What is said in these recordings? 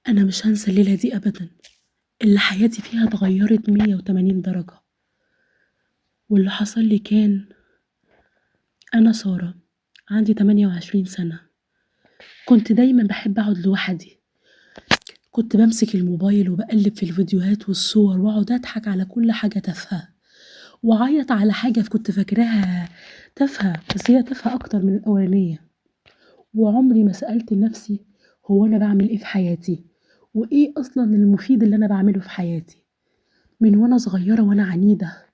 أنا مش هانسى الليلة دي أبدًا، اللي حياتي فيها اتغيّرت 180 درجة، واللي حصل لي كان أنا سارة، عندي 28 سنة، كنت دايمًا باحب أقعد لوحدي، كنت بامسك الموبايل وباقلِّب في الفيديوهات والصور وأقعد أضحك على كل حاجة تافهة، وأعيّط على حاجة كنت فاكراها تافهة، بس هي تافهة أكتر من الأولانية، وعمري ما سألت نفسي هو أنا باعمل إيه في حياتي، وإيه أصلًا المفيد اللي أنا باعمله في حياتي، من وأنا صغيرة وأنا عنيدة.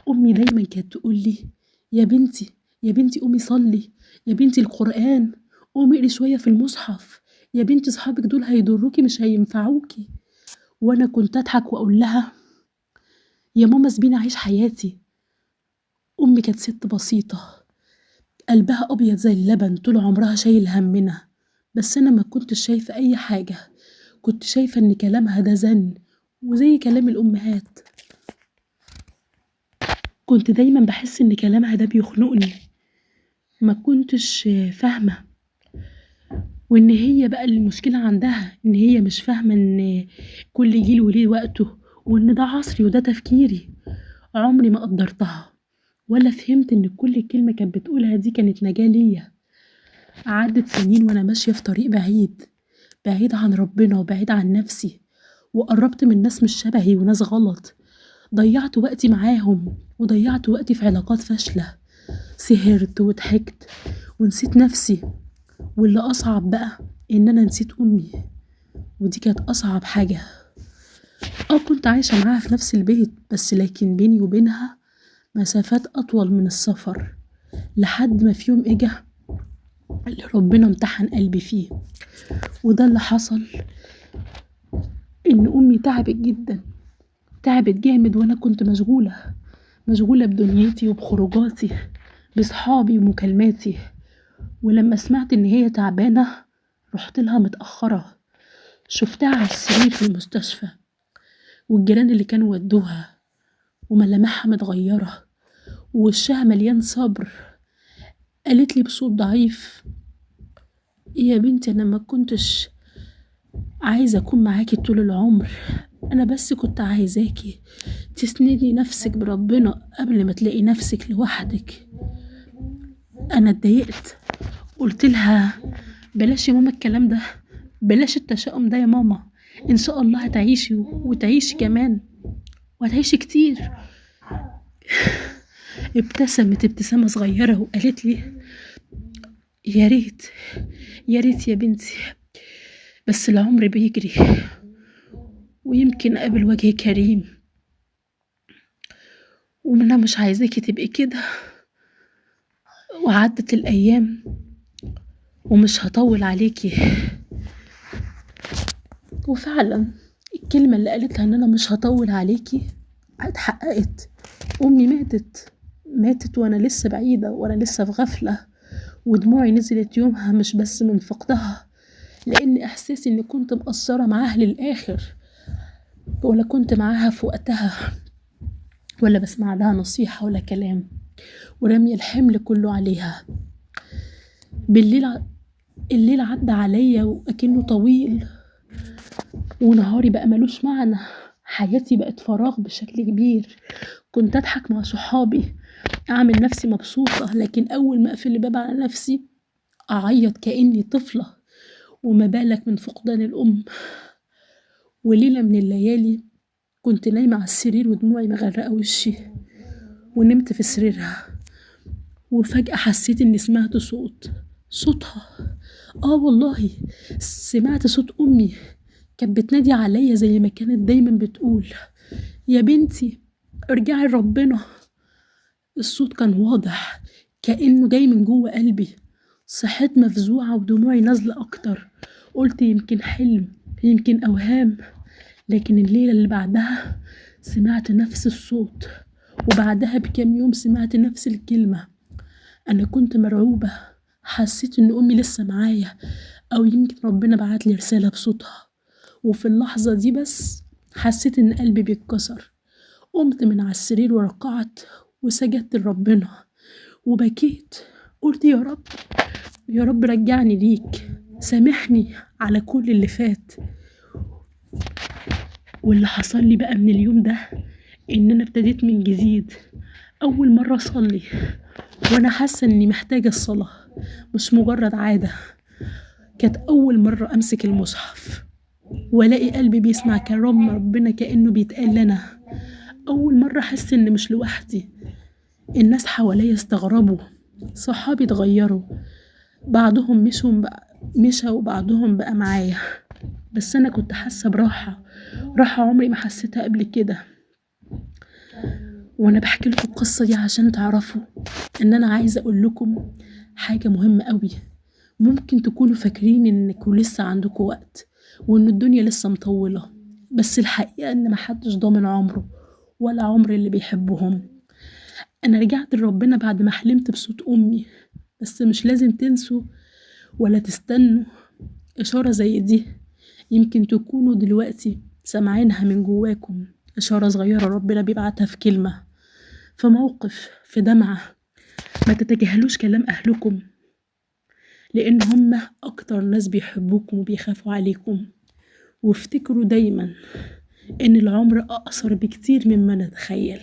أمي دايمًا كانت تقول لي: "يا بنتي، يا بنتي قومي صلّي، يا بنتي القرآن، قومي اقري شوية في المصحف، يا بنتي صحابِك دول هيضروكِ مش هينفعوكِ." وأنا كنت أضحك وأقول لها: "يا ماما سيبيني أعيش حياتي." أمي كانت ست بسيطة، قلبها أبيض زي اللبن، طول عمرها شايل هَمّنا، بس أنا ما كنتش شايفة أي حاجة، كنت شايفة إن كلامها ده زَن، وزي كلام الأمهات، كنت دايمًا باحس إن كلامها ده بيخنقني. ما كنتش فاهمة، وإن هي بقى المشكلة عندها إن هي مش فاهمة إن كل جيل وليه وقته، وإن ده عصري وده تفكيري، عمري ما قدّرتها، ولا فهمت إن كل كلمة كانت بتقولها دي كانت نجاة ليّا، عدِّت سنين وأنا ماشية في طريق بعيد، بعيد عن ربنا وبعيد عن نفسي، وقرّبت من ناس مش شبهي وناس غلط، ضيّعت وقتي معاهم، وضيّعت وقتي في علاقات فاشلة، سهرت وضحكت ونسيت نفسي. واللي أصعب بقى إن أنا نسيت أمي، ودي كانت أصعب حاجة. كنت عايشة معاها في نفس البيت، بس لكن بيني وبينها مسافات أطول من السفر، لحد ما في يوم إجا اللي ربنا امتحن قلبي فيه، وده اللي حصل، إن أمي تعبت جدًا، تعبت جامد وأنا كنت مشغولة، مشغولة بدنيتي وبخروجاتي، بصحابي ومكالماتي، ولمّا سمعت إن هي تعبانة رُحت لها متأخرة، شُفتها على السرير في المستشفى، والجيران اللي كانوا ودّوها، وملامحها متغيّرة، ووشّها مليان صبر، قالت لي بصوت ضعيف: "يا بنتي أنا ما كنتش عايزة أكون معاكِ طول العمر، أنا بس كنت عايزاكِ تسندي نفسِك بربنا قبل ما تلاقي نفسِك لوحدِك." أنا اتضايقت، قُلت لها: "بلاش يا ماما الكلام ده، بلاش التشاؤم ده يا ماما، إن شاء الله هتعيشي وتعيشي كمان وهتعيشي كتير." ابتسمت ابتسامة صغيرة وقالت لي: "يا ريت، يا ريت يا بنتي، بس العمر بيجري ويمكن أقابل وجه كريم، وأنا مش عايزاكِ تبقي كده." وعدت الأيام ومش هاطوّل عليكِ، وفعلًا الكلمة اللي قالتها إن أنا مش هاطوّل عليكِ اتحققت، أمي ماتت، ماتت وأنا لسه بعيدة وأنا لسه في غفلة، ودموعي نزلت يومها مش بس من فقدها، لإن إحساسي إني كنت مقصّرة معاها للآخر، ولا كنت معاها في وقتها، ولا باسمع لها نصيحة ولا كلام، ورامية الحمل كلّه عليها. بالليل الليل عدّى عليَّ وأكنّه طويل، ونهاري بقى مالوش معنى، حياتي بقت فراغ بشكل كبير، كنت أضحك مع صحابي، أعمل نفسي مبسوطة، لكن أول ما أقفل الباب على نفسي أعيّط كإنّي طفلة، وما بالك من فقدان الأم. وليلة من الليالي كنت نايمة على السرير ودموعي مغرقة وشي، ونمت في سريرها، وفجأة حسيت إني سمعت صوتها، والله سمعت صوت أمي كانت بتنادي عليا زي ما كانت دايما بتقول: "يا بنتي ارجعي لربنا." الصوت كان واضح كأنه جاي من جوه قلبي، صحيت مفزوعة ودموعي نازلة أكتر، قلت يمكن حلم، يمكن أوهام، لكن الليلة اللي بعدها سمعت نفس الصوت، وبعدها بكام يوم سمعت نفس الكلمة. أنا كنت مرعوبة، حسيت إن أمي لسه معايا، أو يمكن ربنا بعتلي رسالة بصوتها، وفي اللحظة دي بس حسيت إن قلبي بيتكسر. قمت من على السرير وركعت وسجدت لربنا وبكيت، قلت: يا رب، يا رب رجعني ليك، سامحني على كل اللي فات، واللي حصل لي بقى من اليوم ده إن أنا ابتديت من جديد أول مرة أصلي وأنا حاسة إني محتاجة الصلاة مش مجرد عادة. كانت أول مرة أمسك المصحف وألاقي قلبي بيسمع كلام ربنا كأنه بيتقال لنا. أول مرة أحس إني مش لوحدي، الناس حواليا استغربوا، صحابي اتغيروا، بعضهم مشى وبعضهم بقى معايا، بس أنا كنت حاسة براحة، راحة عمري ما حسيتها قبل كده. وأنا بحكي لكم القصة دي عشان تعرفوا إن أنا عايزة أقول لكم حاجة مهمة قوي. ممكن تكونوا فاكرين إنكوا لسه عندكوا وقت وإن الدنيا لسه مطولة، بس الحقيقة إن محدش ضامن عمره ولا عمر اللي بيحبهم. أنا رجعت لربنا بعد ما حلمت بصوت أمي، بس مش لازم تنسوا ولا تستنوا إشارة زي دي، يمكن تكونوا دلوقتي سامعينها من جواكم، إشارة صغيرة ربنا بيبعتها في كلمة، في موقف، في دمعة. ما تتجاهلوش كلام أهلكم لأن هم أكتر ناس بيحبوكم وبيخافوا عليكم. وافتكروا دايما إن العمر أقصر بكتير مما نتخيل.